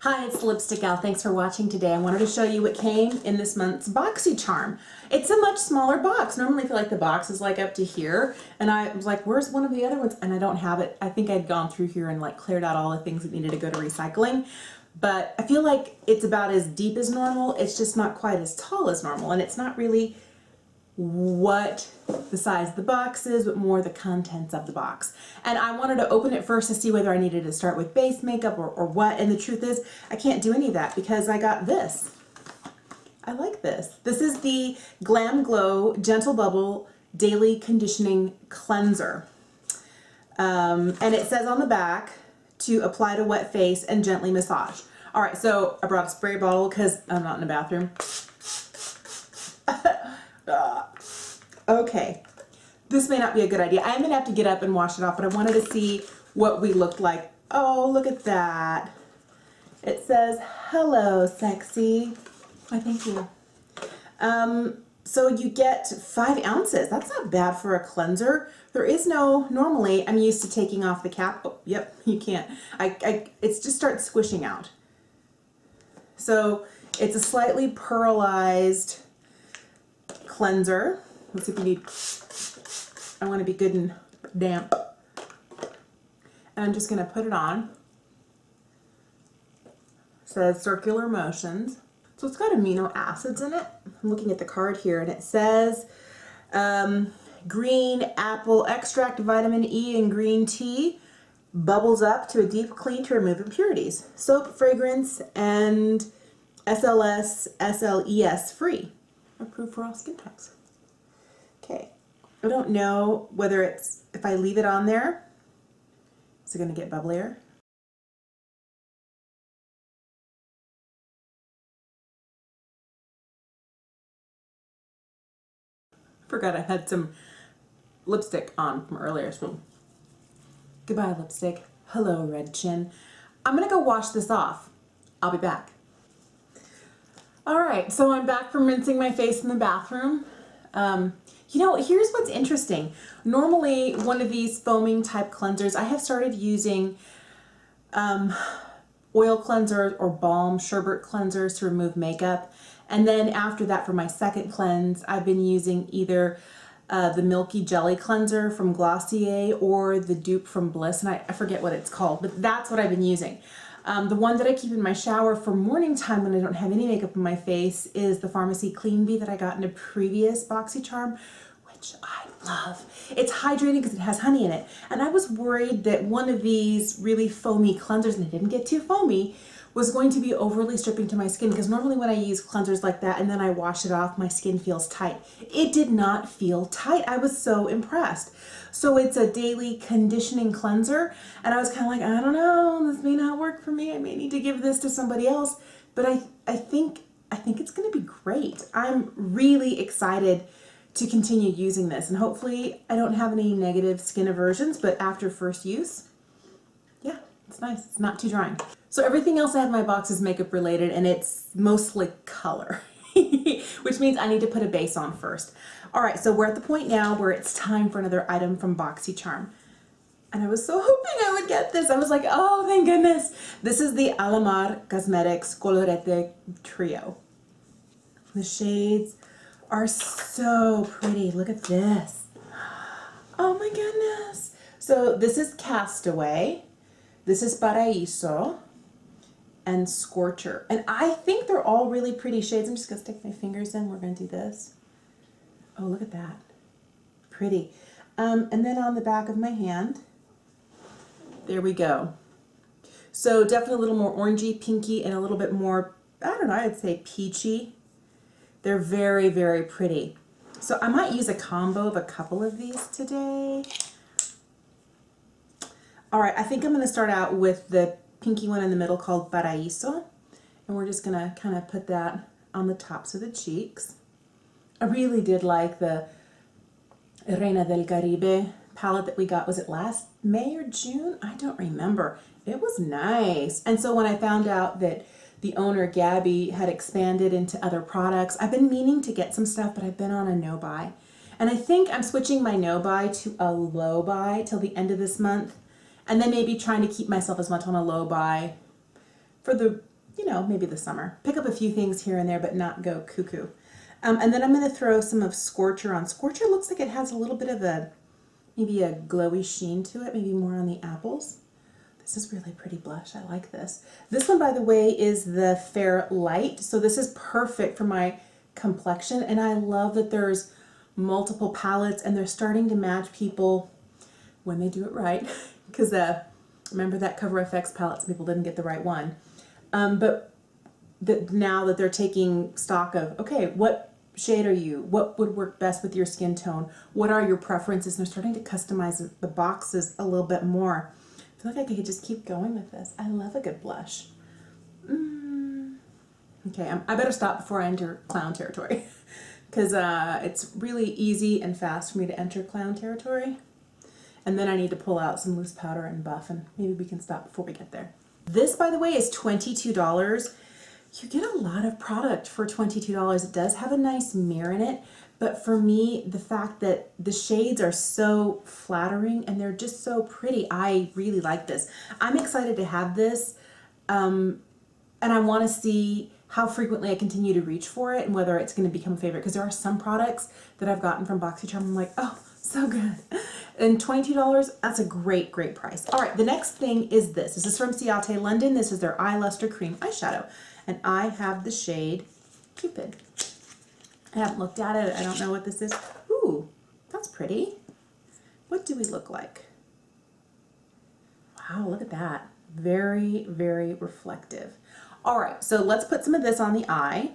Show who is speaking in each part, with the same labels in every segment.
Speaker 1: Hi, it's Lipstick Gal. Thanks for watching today. I wanted to show you what came in this month's Boxycharm. It's a much smaller box. Normally I feel like the box is like up to here, and I was like, where's one of the other ones? And I don't have it. I think I'd gone through here and like cleared out all the things that needed to go to recycling. But I feel like it's about as deep as normal. It's just not quite as tall as normal, and it's not really what the size of the box is, but more the contents of the box. And I wanted to open it first to see whether I needed to start with base makeup or what. And the truth is, I can't do any of that because I got this. I like this. This is the Glamglow Gentle Bubble Daily Conditioning Cleanser. And it says on the back to apply to wet face and gently massage. All right, so I brought a spray bottle because I'm not in the bathroom. Okay, this may not be a good idea. I'm gonna have to get up and wash it off, but I wanted to see what we looked like. Oh, look at that. It says, hello, sexy. Why, thank you. So you get 5 ounces. That's not bad for a cleanser. There is no, normally I'm used to taking off the cap. Oh, yep, you can't. It just starts squishing out. So it's a slightly pearlized cleanser. Let's see if we need, I want to be good and damp. And I'm just going to put it on. It says circular motions. So it's got amino acids in it. I'm looking at the card here and it says green apple extract, vitamin E, and green tea bubbles up to a deep clean to remove impurities. Soap, fragrance, and SLS free. Approved for all skin types. Okay, I don't know whether it's, if I leave it on there, is it going to get bubblier? Forgot I had some lipstick on from earlier, so goodbye lipstick. Hello red chin. I'm going to go wash this off. I'll be back. All right, so I'm back from rinsing my face in the bathroom. You know, here's what's interesting. Normally, one of these foaming type cleansers, I have started using oil cleansers or balm sherbet cleansers to remove makeup. And then after that, for my second cleanse, I've been using either the Milky Jelly Cleanser from Glossier or the dupe from Bliss, and I forget what it's called, but that's what I've been using. The one that I keep in my shower for morning time when I don't have any makeup on my face is the Pharmacy Clean Bee that I got in a previous Boxycharm, which I love. It's hydrating because it has honey in it. And I was worried that one of these really foamy cleansers, and it didn't get too foamy, was going to be overly stripping to my skin, because normally when I use cleansers like that and then I wash it off, my skin feels tight. It did not feel tight. I was so impressed. So it's a daily conditioning cleanser, and I was kind of like, I don't know, this may not work for me. I may need to give this to somebody else, but I think it's going to be great. I'm really excited to continue using this, and hopefully I don't have any negative skin aversions, but after first use, yeah, it's nice. It's not too drying. So everything else I have in my box is makeup related, and it's mostly color, which means I need to put a base on first. All right, so we're at the point now where it's time for another item from Boxycharm. And I was so hoping I would get this. I was like, oh, thank goodness. This is the Alamar Cosmetics Colorete Trio. The shades are so pretty. Look at this. Oh my goodness. So this is Castaway. This is Paraíso. And Scorcher. And I think they're all really pretty shades. I'm just going to stick my fingers in. We're going to do this. Oh, look at that. Pretty. And then on the back of my hand, there we go. So definitely a little more orangey, pinky, and a little bit more, I don't know, I'd say peachy. They're very, very pretty. So I might use a combo of a couple of these today. All right, I think I'm going to start out with the pinky one in the middle called Paraíso. And we're just going to kind of put that on the tops of the cheeks. I really did like the Reina del Caribe palette that we got. Was it last May or June? I don't remember. It was nice. And so when I found out that the owner, Gabby, had expanded into other products, I've been meaning to get some stuff, but I've been on a no-buy. And I think I'm switching my no-buy to a low-buy till the end of this month. And then maybe trying to keep myself as much on a low buy for the you know, maybe the summer. Pick up a few things here and there, but not go cuckoo. And then I'm going to throw some of Scorcher on. Scorcher looks like it has a little bit of maybe a glowy sheen to it, maybe more on the apples. This is really pretty blush. I like this. This one, by the way, is the Fair Light. So this is perfect for my complexion. And I love that there's multiple palettes and they're starting to match people when they do it right. Because remember that Cover FX palette, some people didn't get the right one. But now that they're taking stock of, okay, what shade are you? What would work best with your skin tone? What are your preferences? And they're starting to customize the boxes a little bit more. I feel like I could just keep going with this. I love a good blush. Okay, I better stop before I enter clown territory because it's really easy and fast for me to enter clown territory. And then I need to pull out some loose powder and buff, and maybe we can stop before we get there. This, by the way, is $22. You get a lot of product for $22. It does have a nice mirror in it, but for me, the fact that the shades are so flattering and they're just so pretty, I really like this. I'm excited to have this, and I want to see how frequently I continue to reach for it and whether it's going to become a favorite, because there are some products that I've gotten from Boxycharm, I'm like, oh, so good. And $22, that's a great, great price. All right, the next thing is this. This is from Ciate London. This is their Eye Lustre Cream Eyeshadow. And I have the shade Cupid. I haven't looked at it. I don't know what this is. Ooh, that's pretty. What do we look like? Wow, look at that. Very, very reflective. All right, so let's put some of this on the eye.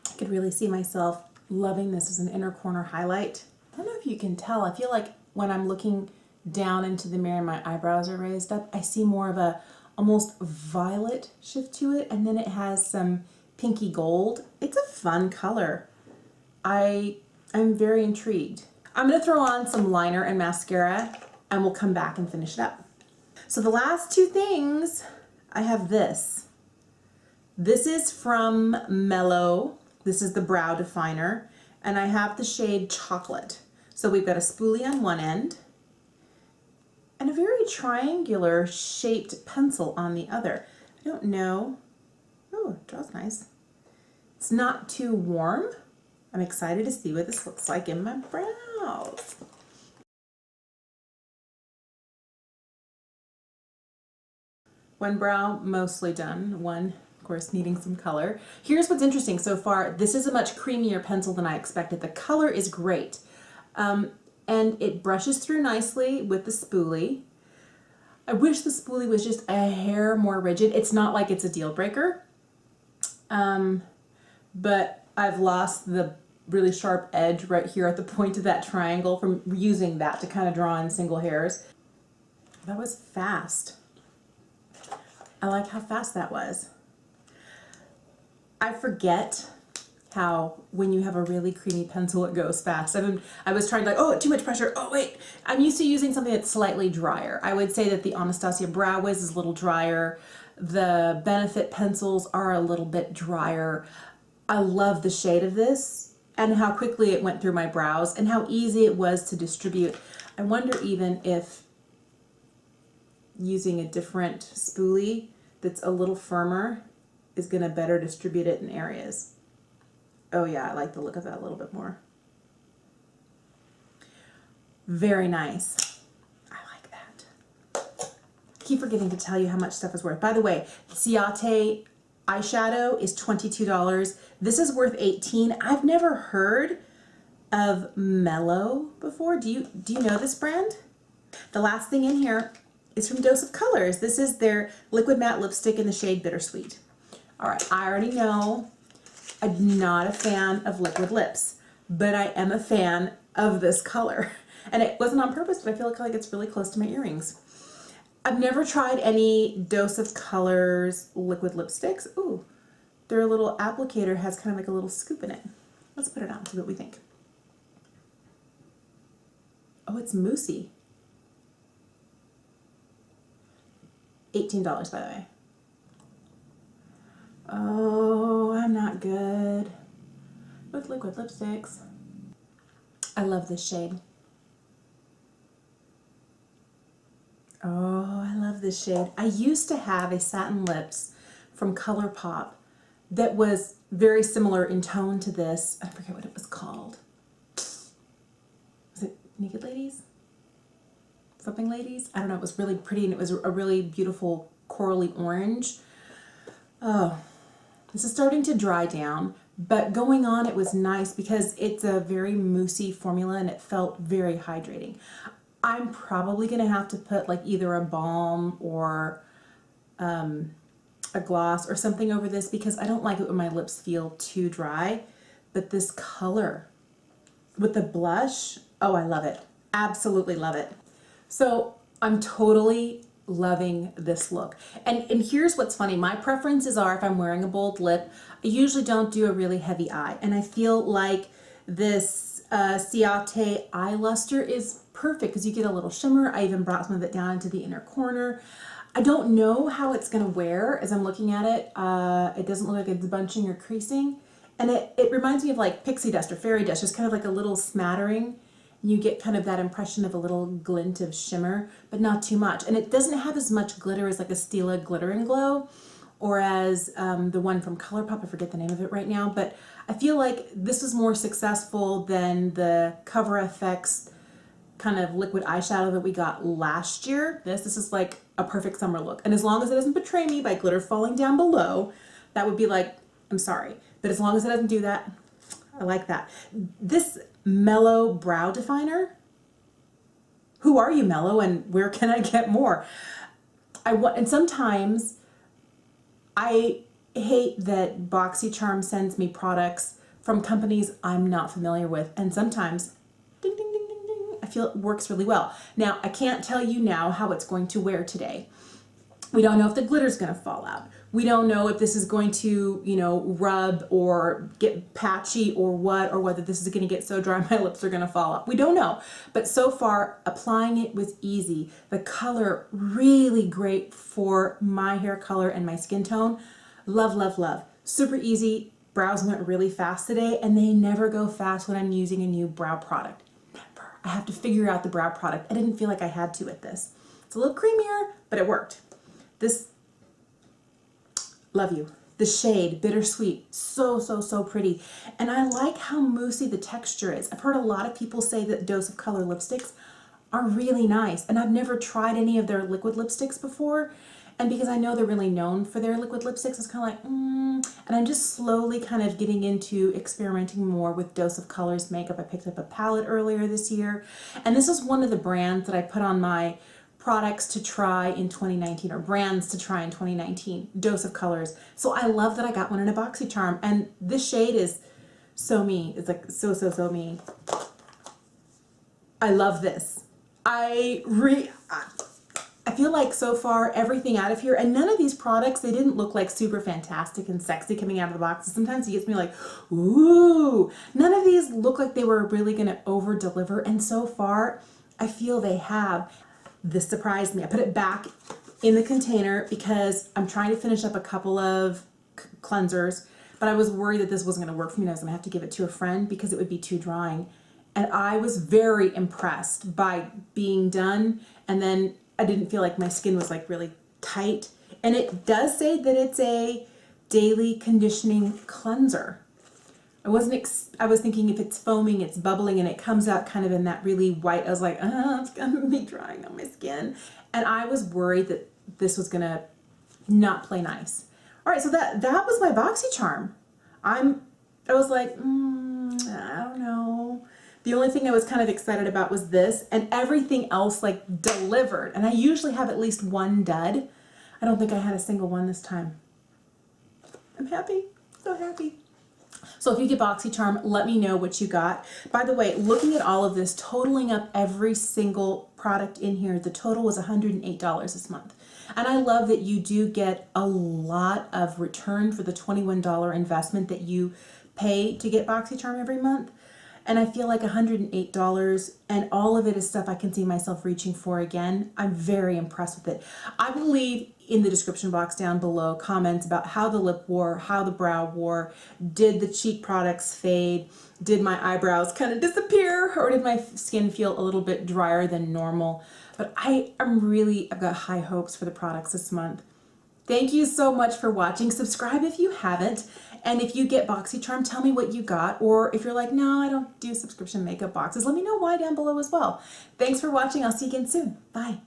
Speaker 1: I could really see myself loving this as an inner corner highlight. I don't know if you can tell. I feel like when I'm looking down into the mirror and my eyebrows are raised up, I see more of a almost violet shift to it, and then it has some pinky gold. It's a fun color. I'm very intrigued. I'm going to throw on some liner and mascara and we'll come back and finish it up. So the last two things, I have this. This is from Mellow. This is the brow definer, and I have the shade Chocolate. So we've got a spoolie on one end and a very triangular shaped pencil on the other. I don't know. Oh, it draws nice. It's not too warm. I'm excited to see what this looks like in my brows. One brow mostly done, one of course needing some color. Here's what's interesting so far. This is a much creamier pencil than I expected. The color is great. And it brushes through nicely with the spoolie. I wish the spoolie was just a hair more rigid. It's not like it's a deal breaker, but I've lost the really sharp edge right here at the point of that triangle from using that to kind of draw in single hairs. That was fast. I like how fast that was. I forget how when you have a really creamy pencil it goes fast. I was trying to like, oh, too much pressure. Oh wait, I'm used to using something that's slightly drier. I would say that the Anastasia Brow Wiz is a little drier. The Benefit pencils are a little bit drier. I love the shade of this and how quickly it went through my brows and how easy it was to distribute. I wonder even if using a different spoolie that's a little firmer is going to better distribute it in areas. Oh yeah, I like the look of that a little bit more. Very nice. I like that. I keep forgetting to tell you how much stuff is worth. By the way, Ciate eyeshadow is $22. This is worth $18. I've never heard of Mellow before. Do you know this brand? The last thing in here is from Dose of Colors. This is their liquid matte lipstick in the shade Bittersweet. All right, I already know I'm not a fan of liquid lips, but I am a fan of this color. And it wasn't on purpose, but I feel like it's really close to my earrings. I've never tried any Dose of Colors liquid lipsticks. Ooh, their little applicator has kind of like a little scoop in it. Let's put it on, see what we think. Oh, it's moussey. $18, by the way. Oh, I'm not good with liquid lipsticks. I love this shade. this shade. I used to have a satin lips from ColourPop that was very similar in tone to this. I forget what it was called. Was it Naked Ladies? Something Ladies? I don't know. It was really pretty and it was a really beautiful corally orange. Oh, this is starting to dry down, but going on it was nice because it's a very moussey formula and it felt very hydrating. I'm probably going to have to put like either a balm or a gloss or something over this because I don't like it when my lips feel too dry. But this color with the blush, oh, I love it. Absolutely love it. So I'm totally loving this look. And here's what's funny. My preferences are if I'm wearing a bold lip, I usually don't do a really heavy eye. And I feel like this Ciate eye luster is perfect because you get a little shimmer. I even brought some of it down into the inner corner. I don't know how it's going to wear as I'm looking at it. It doesn't look like it's bunching or creasing. And it reminds me of like pixie dust or fairy dust, just kind of like a little smattering. You get kind of that impression of a little glint of shimmer, but not too much. And it doesn't have as much glitter as like a Stila Glitter and Glow or as the one from ColourPop. I forget the name of it right now, but I feel like this was more successful than the Cover FX kind of liquid eyeshadow that we got last year. This is like a perfect summer look. And as long as it doesn't betray me by glitter falling down below, that would be like, I'm sorry. But as long as it doesn't do that, I like that. This Mellow brow definer. Who are you, Mellow, and where can I get more? And sometimes I hate that Boxycharm sends me products from companies I'm not familiar with, and sometimes ding ding ding ding ding, I feel it works really well. Now, I can't tell you now how it's going to wear today. We don't know if the glitter's going to fall out. We don't know if this is going to, you know, rub or get patchy or what, or whether this is going to get so dry my lips are going to fall off. We don't know. But so far, applying it was easy. The color, really great for my hair color and my skin tone. Love, love, love. Super easy. Brows went really fast today, and they never go fast when I'm using a new brow product. Never. I have to figure out the brow product. I didn't feel like I had to with this. It's a little creamier, but it worked. This, love you. The shade, Bittersweet, so, so, so pretty. And I like how moussey the texture is. I've heard a lot of people say that Dose of Color lipsticks are really nice. And I've never tried any of their liquid lipsticks before. And because I know they're really known for their liquid lipsticks, it's kind of like, And I'm just slowly kind of getting into experimenting more with Dose of Color's makeup. I picked up a palette earlier this year. And this is one of the brands that I put on my products to try in 2019, or brands to try in 2019, Dose of Colors. So I love that I got one in a Boxycharm, and this shade is so me. It's like so, so, so me. I love this. I feel like so far everything out of here, and none of these products, they didn't look like super fantastic and sexy coming out of the box. Sometimes it gets me like, ooh. None of these look like they were really gonna over deliver, and so far I feel they have. This surprised me. I put it back in the container because I'm trying to finish up a couple of cleansers, but I was worried that this wasn't going to work for me and I was going to have to give it to a friend because it would be too drying. And I was very impressed by being done, and then I didn't feel like my skin was like really tight. And it does say that it's a daily conditioning cleanser. I was thinking if it's foaming, it's bubbling, and it comes out kind of in that really white. I was like, it's gonna be drying on my skin. And I was worried that this was gonna not play nice. All right, so that was my Boxycharm. I was like, I don't know. The only thing I was kind of excited about was this, and everything else like delivered. And I usually have at least one dud. I don't think I had a single one this time. I'm happy, so happy. So if you get Boxycharm, let me know what you got. By the way, looking at all of this, totaling up every single product in here, the total was $108 this month. And I love that you do get a lot of return for the $21 investment that you pay to get Boxycharm every month. and I feel like $108, and all of it is stuff I can see myself reaching for again. I'm very impressed with it. I will leave in the description box down below comments about how the lip wore, how the brow wore, did the cheek products fade, did my eyebrows kind of disappear, or did my skin feel a little bit drier than normal. But I've got high hopes for the products this month. Thank you so much for watching. Subscribe if you haven't. And if you get Boxycharm, tell me what you got. Or if you're like, no, I don't do subscription makeup boxes, let me know why down below as well. Thanks for watching. I'll see you again soon. Bye.